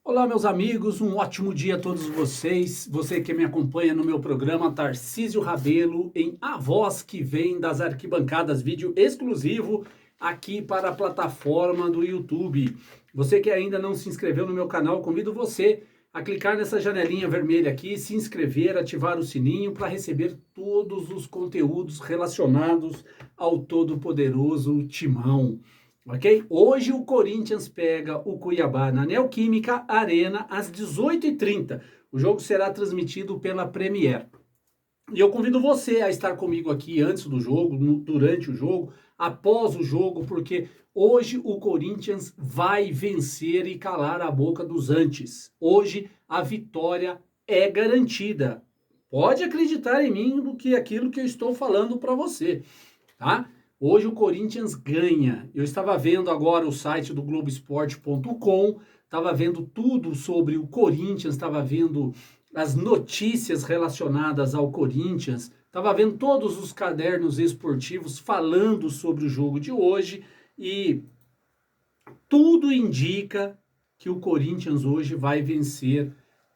Olá, meus amigos, um ótimo dia a todos vocês. Você que me acompanha no meu programa Tarcísio Rabelo, em A Voz que Vem das Arquibancadas, vídeo exclusivo aqui para a plataforma do YouTube. Você que ainda não se inscreveu no meu canal, convido você a clicar nessa janelinha vermelha aqui, se inscrever, ativar o sininho para receber todos os conteúdos relacionados ao todo-poderoso Timão. Ok? Hoje o Corinthians pega o Cuiabá na Neoquímica Arena às 18h30. O jogo será transmitido pela Premier. E eu convido você a estar comigo aqui antes do jogo, durante o jogo, após o jogo, porque hoje o Corinthians vai vencer e calar a boca dos antes. Hoje a vitória é garantida. Pode acreditar em mim do que aquilo que eu estou falando para você, tá? Hoje o Corinthians ganha. Eu estava vendo agora o site do Globoesporte.com, estava vendo tudo sobre o Corinthians, estava vendo as notícias relacionadas ao Corinthians, estava vendo todos os cadernos esportivos falando sobre o jogo de hoje e tudo indica que o Corinthians hoje vai vencer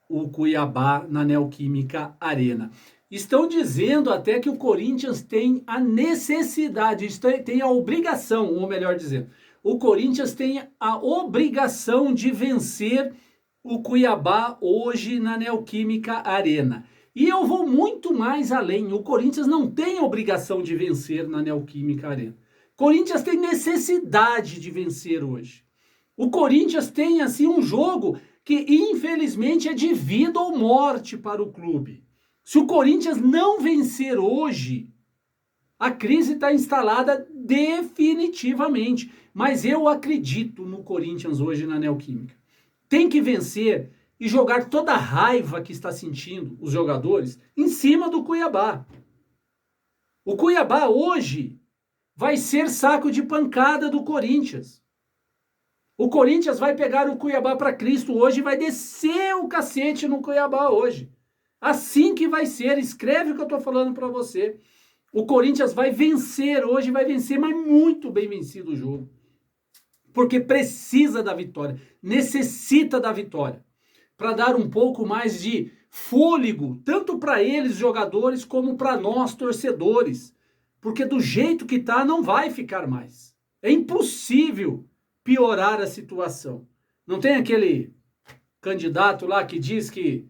o Cuiabá na Neoquímica Arena. Estão dizendo até que o Corinthians tem a necessidade, tem a obrigação, ou melhor dizendo, o Corinthians tem a obrigação de vencer o Cuiabá hoje na Neoquímica Arena. E eu vou muito mais além, o Corinthians não tem obrigação de vencer na Neoquímica Arena. O Corinthians tem necessidade de vencer hoje. O Corinthians tem, assim, um jogo que, infelizmente, é de vida ou morte para o clube. Se o Corinthians não vencer hoje, a crise está instalada definitivamente. Mas eu acredito no Corinthians hoje na Neoquímica. Tem que vencer e jogar toda a raiva que está sentindo os jogadores em cima do Cuiabá. O Cuiabá hoje vai ser saco de pancada do Corinthians. O Corinthians vai pegar o Cuiabá para Cristo hoje e vai descer o cacete no Cuiabá hoje. Assim que vai ser, escreve o que eu estou falando para você. O Corinthians vai vencer hoje, vai vencer, mas muito bem vencido o jogo. Porque precisa da vitória, necessita da vitória. Para dar um pouco mais de fôlego, tanto para eles, jogadores, como para nós, torcedores. Porque do jeito que está, não vai ficar mais. É impossível piorar a situação. Não tem aquele candidato lá que diz que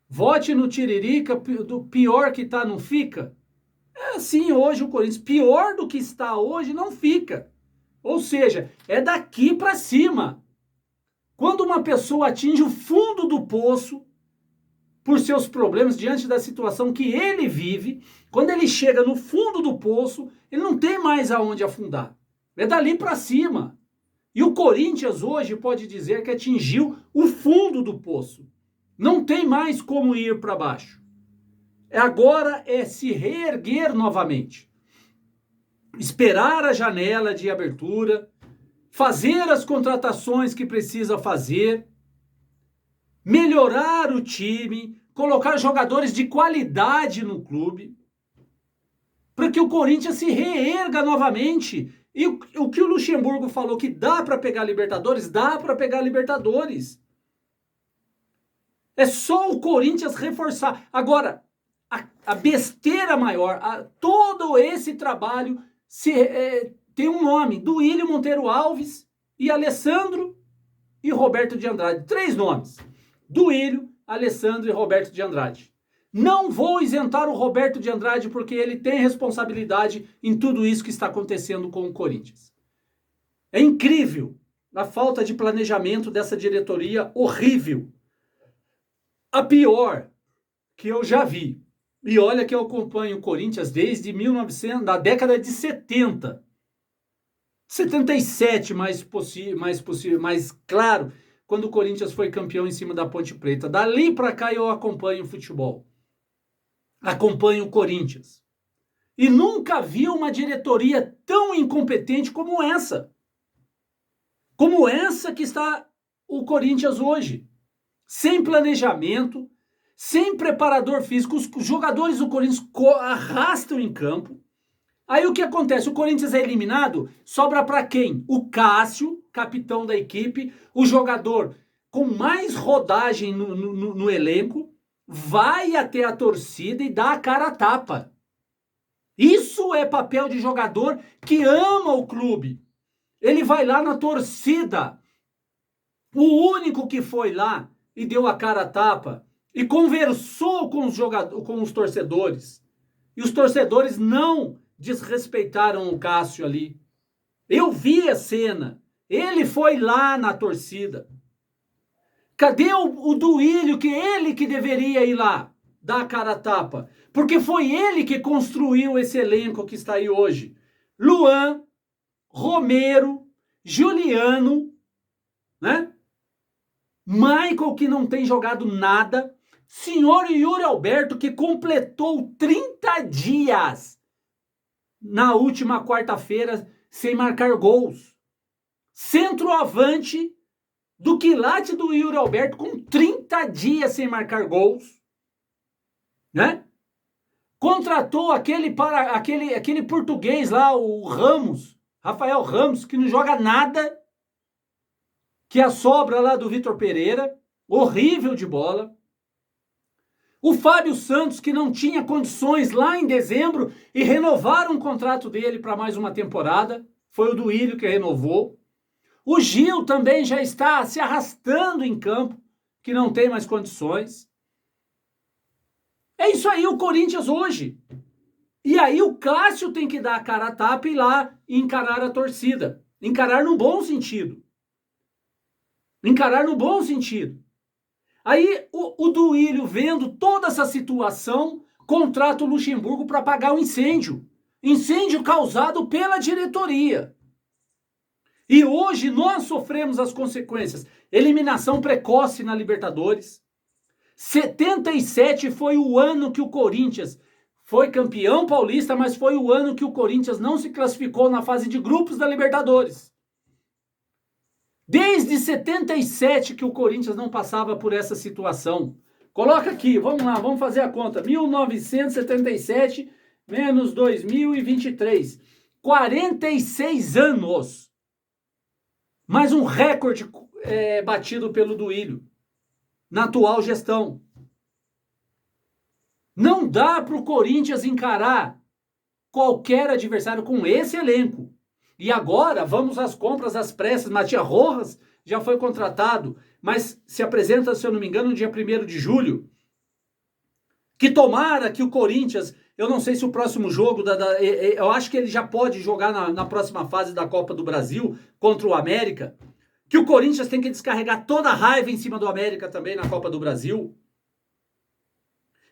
vote no Tiririca, do pior que tá não fica? É assim hoje o Corinthians, pior do que está hoje não fica. Ou seja, é daqui para cima. Quando uma pessoa atinge o fundo do poço por seus problemas diante da situação que ele vive, quando ele chega no fundo do poço, ele não tem mais aonde afundar. É dali para cima. E o Corinthians hoje pode dizer que atingiu o fundo do poço. Não tem mais como ir para baixo. Agora é se reerguer novamente. Esperar a janela de abertura, fazer as contratações que precisa fazer, melhorar o time, colocar jogadores de qualidade no clube, para que o Corinthians se reerga novamente. E o que o Luxemburgo falou que dá para pegar Libertadores, dá para pegar Libertadores. É só o Corinthians reforçar. Agora, a besteira maior, todo esse trabalho tem um nome, Duílio Monteiro Alves e Alessandro e Roberto de Andrade. 3 nomes. Duílio, Alessandro e Roberto de Andrade. Não vou isentar o Roberto de Andrade porque ele tem responsabilidade em tudo isso que está acontecendo com o Corinthians. É incrível a falta de planejamento dessa diretoria horrível. A pior que eu já vi. E olha que eu acompanho o Corinthians desde da década de 70. 77 mais claro, quando o Corinthians foi campeão em cima da Ponte Preta. Dali para cá eu acompanho o futebol. Acompanho o Corinthians. E nunca vi uma diretoria tão incompetente como essa. Como essa que está o Corinthians hoje. Sem planejamento, sem preparador físico, os jogadores do Corinthians arrastam em campo. Aí o que acontece? O Corinthians é eliminado, sobra para quem? O Cássio, capitão da equipe, o jogador com mais rodagem no elenco, vai até a torcida e dá a cara a tapa. Isso é papel de jogador que ama o clube. Ele vai lá na torcida. O único que foi lá e deu a cara a tapa e conversou com os torcedores. E os torcedores não desrespeitaram o Cássio ali. Eu vi a cena. Ele foi lá na torcida. Cadê o Duílio, que ele que deveria ir lá dar a cara a tapa? Porque foi ele que construiu esse elenco que está aí hoje. Luan, Romero, Juliano, né? Michael, que não tem jogado nada. Senhor Yuri Alberto, que completou 30 dias na última quarta-feira sem marcar gols. Centroavante do quilate do Yuri Alberto com 30 dias sem marcar gols. Né? Contratou aquele português lá, o Ramos, Rafael Ramos, que não joga nada, que é a sobra lá do Vitor Pereira, horrível de bola. O Fábio Santos, que não tinha condições lá em dezembro e renovaram o contrato dele para mais uma temporada, foi o Duílio que renovou. O Gil também já está se arrastando em campo, que não tem mais condições. É isso aí o Corinthians hoje. E aí o Cássio tem que dar a cara a tapa e ir lá e encarar a torcida. Encarar no bom sentido. Encarar no bom sentido. Aí o Duílio, vendo toda essa situação, contrata o Luxemburgo para apagar o incêndio. Incêndio causado pela diretoria. E hoje nós sofremos as consequências. Eliminação precoce na Libertadores. 77 foi o ano que o Corinthians foi campeão paulista, mas foi o ano que o Corinthians não se classificou na fase de grupos da Libertadores. Desde 77 que o Corinthians não passava por essa situação. Coloca aqui, vamos lá, vamos fazer a conta. 1977 menos 2023. 46 anos. Mais um recorde batido pelo Duílio na atual gestão. Não dá para o Corinthians encarar qualquer adversário com esse elenco. E agora vamos às compras às pressas. Matias Rojas já foi contratado, mas se apresenta, se eu não me engano, no dia 1º de julho. Que tomara que o Corinthians, eu não sei se o próximo jogo, eu acho que ele já pode jogar na próxima fase da Copa do Brasil contra o América, que o Corinthians tem que descarregar toda a raiva em cima do América também na Copa do Brasil.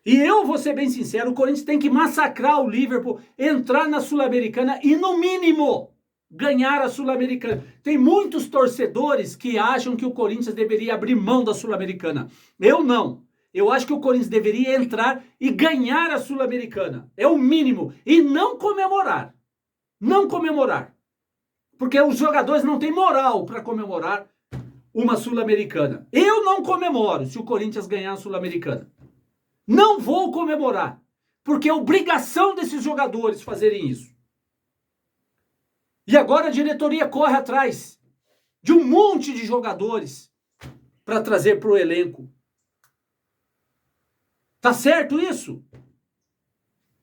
E eu vou ser bem sincero, o Corinthians tem que massacrar o Liverpool, entrar na Sul-Americana e, no mínimo, ganhar a Sul-Americana. Tem muitos torcedores que acham que o Corinthians deveria abrir mão da Sul-Americana. Eu não. Eu acho que o Corinthians deveria entrar e ganhar a Sul-Americana. É o mínimo. E não comemorar. Não comemorar. Porque os jogadores não têm moral para comemorar uma Sul-Americana. Eu não comemoro se o Corinthians ganhar a Sul-Americana. Não vou comemorar. Porque é obrigação desses jogadores fazerem isso. E agora a diretoria corre atrás de um monte de jogadores para trazer para o elenco. Tá certo isso?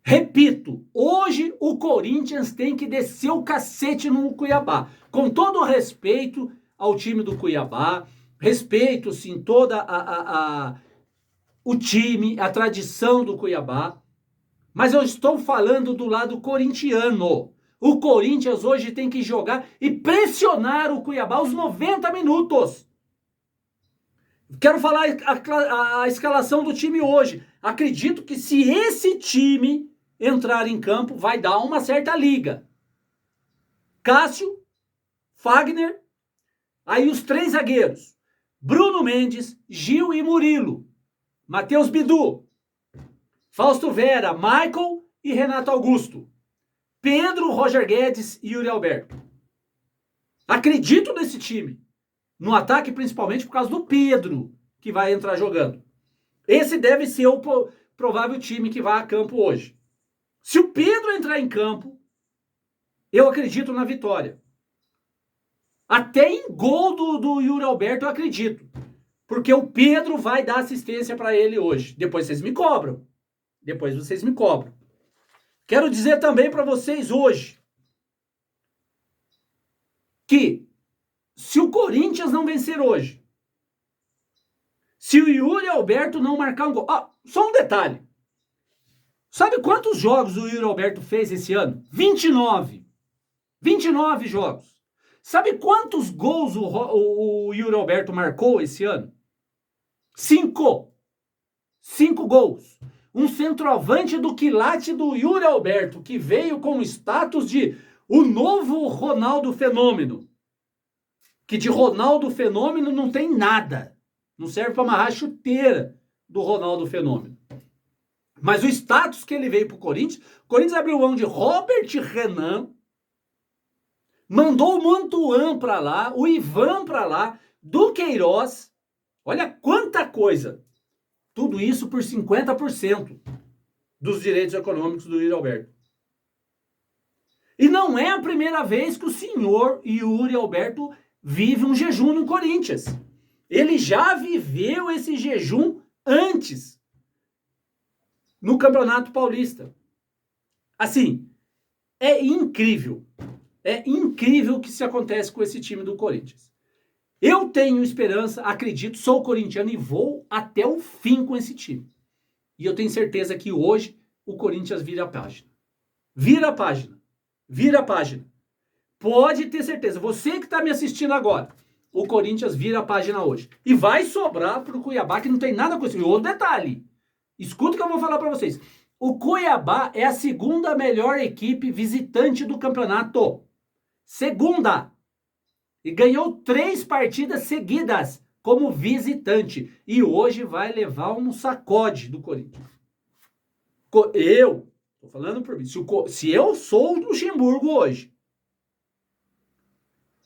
Repito, hoje o Corinthians tem que descer o cacete no Cuiabá. Com todo o respeito ao time do Cuiabá, respeito sim toda o time, a tradição do Cuiabá, mas eu estou falando do lado corintiano. O Corinthians hoje tem que jogar e pressionar o Cuiabá os 90 minutos. Quero falar a escalação do time hoje. Acredito que se esse time entrar em campo, vai dar uma certa liga. Cássio, Fagner, aí os 3 zagueiros. Bruno Mendes, Gil e Murilo. Matheus Bidu. Fausto Vera, Michael e Renato Augusto. Pedro, Roger Guedes e Yuri Alberto. Acredito nesse time. No ataque, principalmente por causa do Pedro, que vai entrar jogando. Esse deve ser o provável time que vai a campo hoje. Se o Pedro entrar em campo, eu acredito na vitória. Até em gol do Yuri Alberto eu acredito. Porque o Pedro vai dar assistência para ele hoje. Depois vocês me cobram. Depois vocês me cobram. Quero dizer também para vocês hoje que se o Corinthians não vencer hoje, se o Yuri Alberto não marcar um gol... só um detalhe. Sabe quantos jogos o Yuri Alberto fez esse ano? 29. 29 jogos. Sabe quantos gols o Yuri Alberto marcou esse ano? 5. 5 gols. Um centroavante do quilate do Yuri Alberto, que veio com o status de o novo Ronaldo Fenômeno. Que de Ronaldo Fenômeno não tem nada. Não serve para amarrar a chuteira do Ronaldo Fenômeno. Mas o status que ele veio pro Corinthians, o Corinthians abriu mão de Robert Renan, mandou o Mantuan para lá, o Ivan para lá, do Queiroz. Olha quanta coisa. Tudo isso por 50% dos direitos econômicos do Yuri Alberto. E não é a primeira vez que o senhor Yuri Alberto vive um jejum no Corinthians. Ele já viveu esse jejum antes, no Campeonato Paulista. Assim, é incrível. É incrível o que se acontece com esse time do Corinthians. Eu tenho esperança, acredito, sou corintiano e vou até o fim com esse time. E eu tenho certeza que hoje o Corinthians vira a página. Vira a página. Vira a página. Pode ter certeza. Você que está me assistindo agora, o Corinthians vira a página hoje. E vai sobrar para o Cuiabá, que não tem nada com isso. E outro detalhe. Escuta o que eu vou falar para vocês. O Cuiabá é a segunda melhor equipe visitante do campeonato. Segunda. E ganhou 3 partidas seguidas como visitante. E hoje vai levar um sacode do Corinthians. Eu, tô falando por mim, se eu sou o Luxemburgo hoje,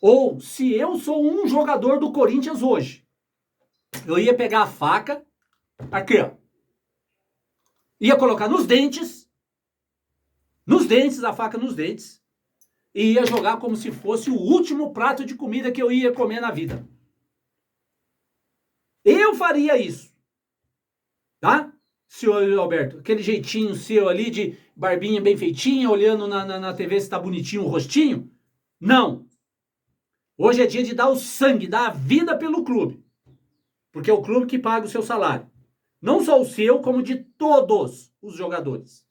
ou se eu sou um jogador do Corinthians hoje, eu ia pegar a faca, aqui ó, ia colocar nos dentes, a faca nos dentes, e ia jogar como se fosse o último prato de comida que eu ia comer na vida. Eu faria isso. Tá? Senhor Alberto, aquele jeitinho seu ali de barbinha bem feitinha, olhando na TV se tá bonitinho o rostinho. Não. Hoje é dia de dar o sangue, dar a vida pelo clube. Porque é o clube que paga o seu salário. Não só o seu, como de todos os jogadores.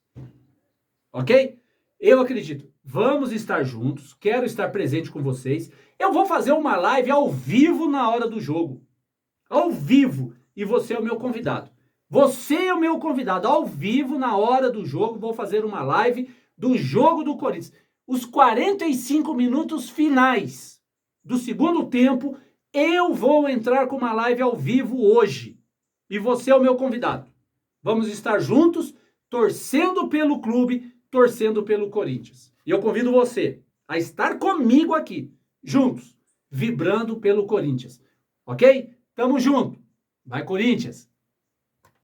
Ok? Eu acredito. Vamos estar juntos. Quero estar presente com vocês. Eu vou fazer uma live ao vivo na hora do jogo. Ao vivo. E você é o meu convidado. Você é o meu convidado. Ao vivo, na hora do jogo, vou fazer uma live do jogo do Corinthians. Os 45 minutos finais do segundo tempo, eu vou entrar com uma live ao vivo hoje. E você é o meu convidado. Vamos estar juntos, torcendo pelo clube, torcendo pelo Corinthians. E eu convido você a estar comigo aqui, juntos, vibrando pelo Corinthians. Ok? Tamo junto. Vai, Corinthians!